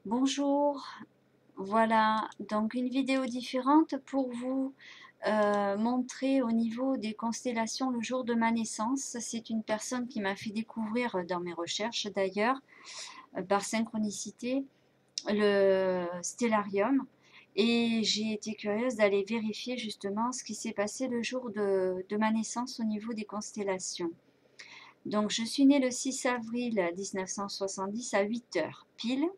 Bonjour, voilà donc une vidéo différente pour vous montrer au niveau des constellations le jour de ma naissance. C'est une personne qui m'a fait découvrir dans mes recherches d'ailleurs, par synchronicité, le stellarium et j'ai été curieuse d'aller vérifier justement ce qui s'est passé le jour de ma naissance au niveau des constellations. Donc je suis née le 6 avril 1970 à 8 heures pile.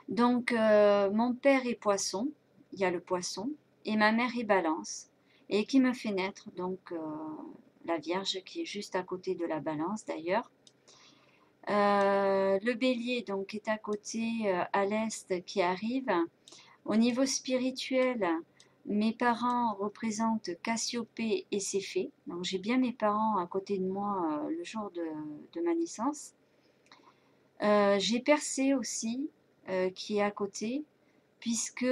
Donc, mon père est poisson, il y a le poisson, et ma mère est balance, et qui me fait naître, donc la Vierge qui est juste à côté de la balance d'ailleurs. Le bélier donc est à côté, à l'est, qui arrive. Au niveau spirituel, mes parents représentent Cassiopée et Céphée. Donc j'ai bien mes parents à côté de moi le jour de ma naissance. J'ai Persée aussi, qui est à côté, puisque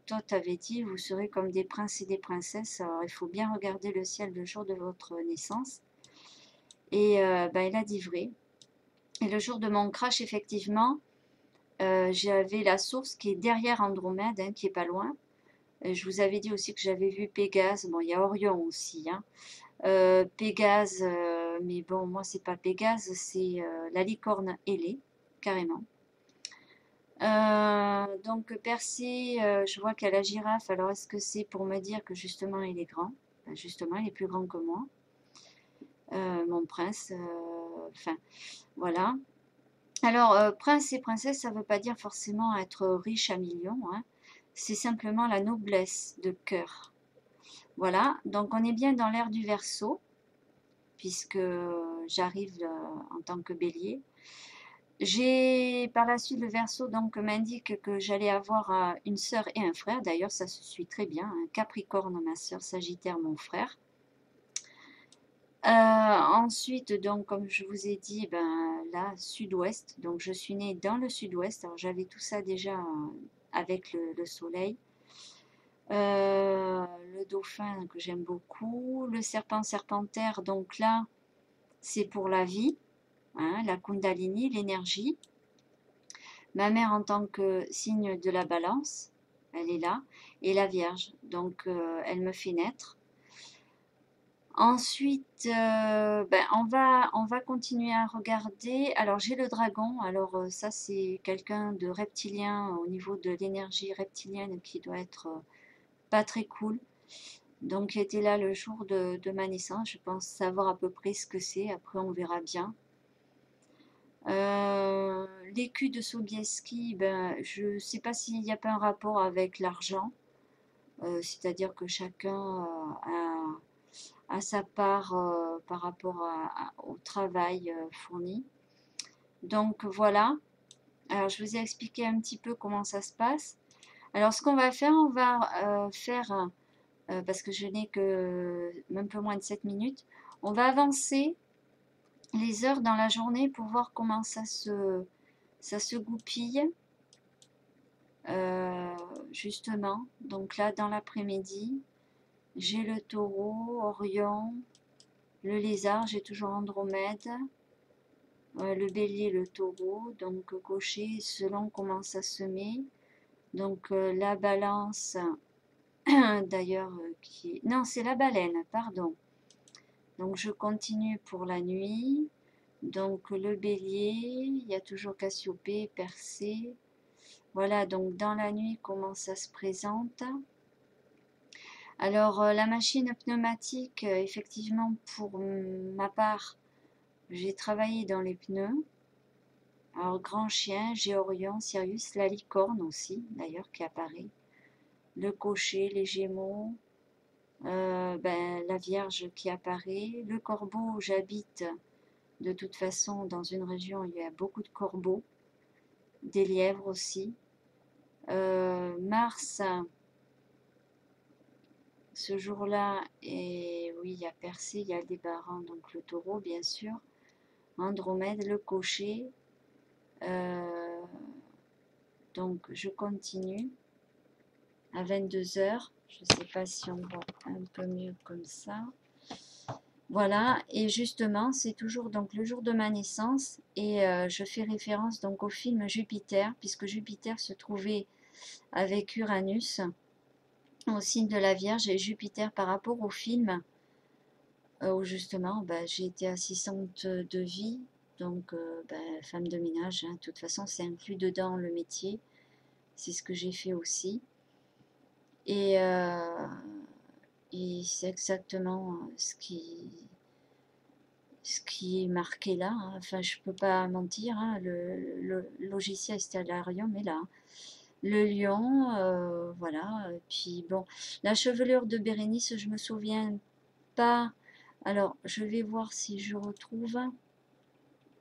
Thoth avait dit vous serez comme des princes et des princesses. Alors il faut bien regarder le ciel le jour de votre naissance. Et il a dit vrai. Et le jour de mon crash, effectivement, j'avais la source qui est derrière Andromède, hein, qui est pas loin. Et je vous avais dit aussi que j'avais vu Pégase. Bon, il y a Orion aussi, hein. Pégase, mais bon, moi c'est pas Pégase, c'est la licorne ailée, carrément. Donc Percy, je vois qu'il y a la girafe. Alors est-ce que c'est pour me dire que justement il est grand? Ben, justement, il est plus grand que moi, mon prince. Enfin, voilà. Alors, prince et princesse, ça ne veut pas dire forcément être riche à millions, hein. C'est simplement la noblesse de cœur. Voilà. Donc on est bien dans l'ère du Verseau, puisque j'arrive en tant que bélier. J'ai par la suite le Verseau donc m'indique que j'allais avoir une sœur et un frère. D'ailleurs, ça se suit très bien, hein. Capricorne, ma sœur, Sagittaire, mon frère. Ensuite, donc, comme je vous ai dit, là, sud-ouest. Donc, je suis née dans le sud-ouest. Alors, j'avais tout ça déjà avec le soleil. Le dauphin que j'aime beaucoup. Le serpent serpentaire, donc là, c'est pour la vie, hein, la Kundalini, l'énergie. Ma mère en tant que signe de la balance, elle est là, et la Vierge, donc elle me fait naître. Ensuite, on va continuer à regarder. Alors j'ai le dragon, alors ça c'est quelqu'un de reptilien au niveau de l'énergie reptilienne qui doit être pas très cool. Donc il était là le jour de ma naissance, je pense savoir à peu près ce que c'est, après on verra bien. L'écu de Sobieski, je ne sais pas s'il n'y a pas un rapport avec l'argent, c'est-à-dire que chacun a sa part par rapport au travail fourni. Donc voilà, alors je vous ai expliqué un petit peu comment ça se passe. Alors ce qu'on va faire, on va faire, parce que je n'ai que un peu moins de 7 minutes, on va avancer les heures dans la journée pour voir comment ça se goupille. Euh, Justement, donc là dans l'après-midi, j'ai le taureau, Orion, le lézard, j'ai toujours Andromède, le bélier, le taureau, donc cocher selon comment ça se met. Donc la balance, d'ailleurs, qui est... Non, c'est la baleine, pardon. Donc je continue pour la nuit. Donc le bélier, il y a toujours Cassiopée, Persée. Voilà, donc dans la nuit, comment ça se présente. Alors la machine pneumatique, effectivement, pour ma part, j'ai travaillé dans les pneus. Alors grand chien, Géorion, Sirius, la licorne aussi, d'ailleurs, qui apparaît. Le cocher, les gémeaux, la Vierge qui apparaît. Le corbeau, j'habite de toute façon dans une région où il y a beaucoup de corbeaux, des lièvres aussi. Mars, ce jour-là, et oui, il y a Persée, il y a Aldébaran, donc le taureau, bien sûr. Andromède, le cocher. Euh, donc je continue à 22 heures. Je ne sais pas si on voit un peu mieux comme ça. Voilà, et justement, c'est toujours donc le jour de ma naissance, et je fais référence donc au film Jupiter, puisque Jupiter se trouvait avec Uranus au signe de la Vierge, et Jupiter par rapport au film où justement j'ai été assistante de vie, donc femme de ménage, hein. De toute façon c'est inclus dedans le métier, c'est ce que j'ai fait aussi, et, euh, et c'est exactement ce qui est marqué là, hein. Enfin je peux pas mentir, hein. Le logiciel Stellarium est là. Le lion, voilà. Et puis bon, la chevelure de Bérénice, je me souviens pas. Alors, je vais voir si je retrouve.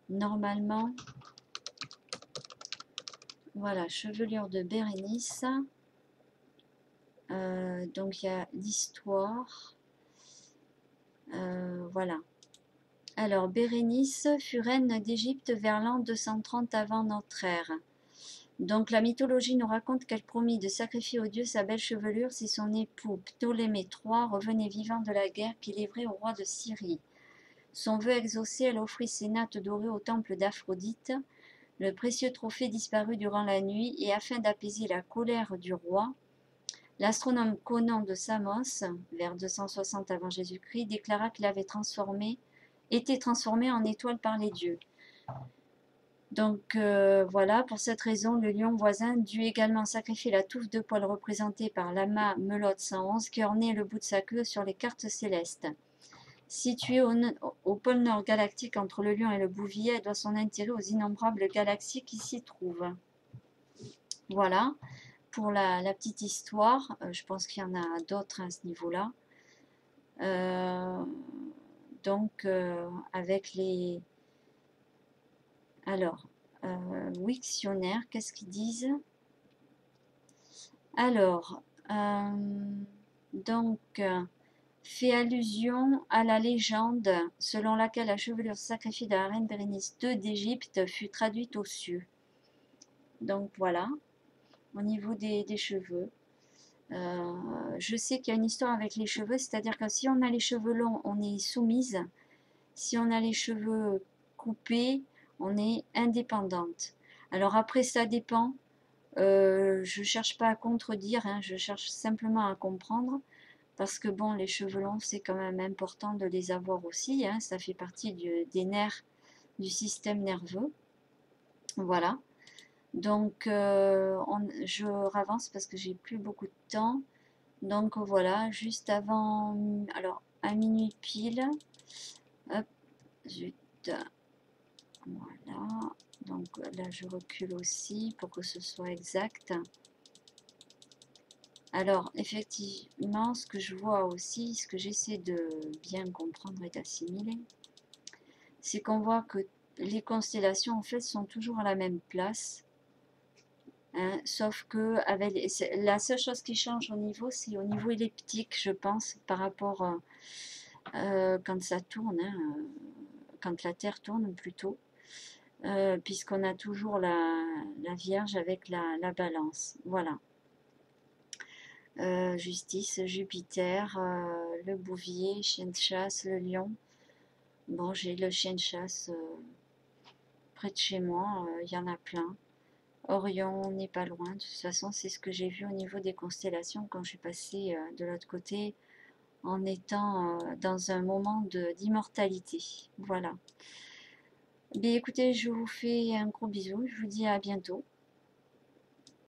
Normalement, voilà, chevelure de Bérénice. Donc, il y a l'histoire. Voilà. Alors, Bérénice fut reine d'Égypte vers l'an 230 avant notre ère. Donc la mythologie nous raconte qu'elle promit de sacrifier au dieu sa belle chevelure si son époux Ptolémée III revenait vivant de la guerre qu'il livrait au roi de Syrie. Son vœu exaucé, elle offrit ses nattes dorées au temple d'Aphrodite. Le précieux trophée disparut durant la nuit, et afin d'apaiser la colère du roi, l'astronome Conan de Samos, vers 260 avant Jésus-Christ, déclara qu'il avait été transformé en étoile par les dieux. Donc voilà, pour cette raison, le lion voisin dut également sacrifier la touffe de poils représentée par l'amas Melotte 111 qui ornait le bout de sa queue sur les cartes célestes. Située au pôle nord galactique entre le lion et le bouvier, elle doit son intérêt aux innombrables galaxies qui s'y trouvent. Voilà, pour la petite histoire, je pense qu'il y en a d'autres à ce niveau-là. Donc, avec les... Alors, Wiktionnaire, qu'est-ce qu'ils disent? Alors, donc, fait allusion à la légende selon laquelle la chevelure sacrifiée de la reine Bérénice II d'Égypte fut traduite aux cieux. Donc voilà, au niveau des cheveux. Je sais qu'il y a une histoire avec les cheveux, c'est-à-dire que si on a les cheveux longs, on est soumise. Si on a les cheveux coupés, on est indépendante. Alors après, ça dépend. Je cherche pas à contredire, hein, je cherche simplement à comprendre. Parce que bon, les cheveux longs, c'est quand même important de les avoir aussi, hein, ça fait partie des nerfs du système nerveux. Voilà. Donc, je ravance parce que j'ai plus beaucoup de temps. Donc voilà, juste avant, alors à minuit pile, hop, zut, voilà. Donc là, je recule aussi pour que ce soit exact. Alors, effectivement, ce que je vois aussi, ce que j'essaie de bien comprendre et d'assimiler, c'est qu'on voit que les constellations, en fait, sont toujours à la même place. Hein, sauf que la seule chose qui change au niveau, c'est au niveau elliptique, je pense, par rapport quand ça tourne, hein, quand la Terre tourne plutôt, puisqu'on a toujours la Vierge avec la balance. Voilà. Justice, Jupiter, le bouvier, chien de chasse, le lion. Bon, j'ai le chien de chasse près de chez moi, il y en a plein. Orion n'est pas loin, de toute façon, c'est ce que j'ai vu au niveau des constellations quand je suis passée de l'autre côté en étant dans un moment d'immortalité. Voilà. Bien, écoutez, je vous fais un gros bisou, je vous dis à bientôt.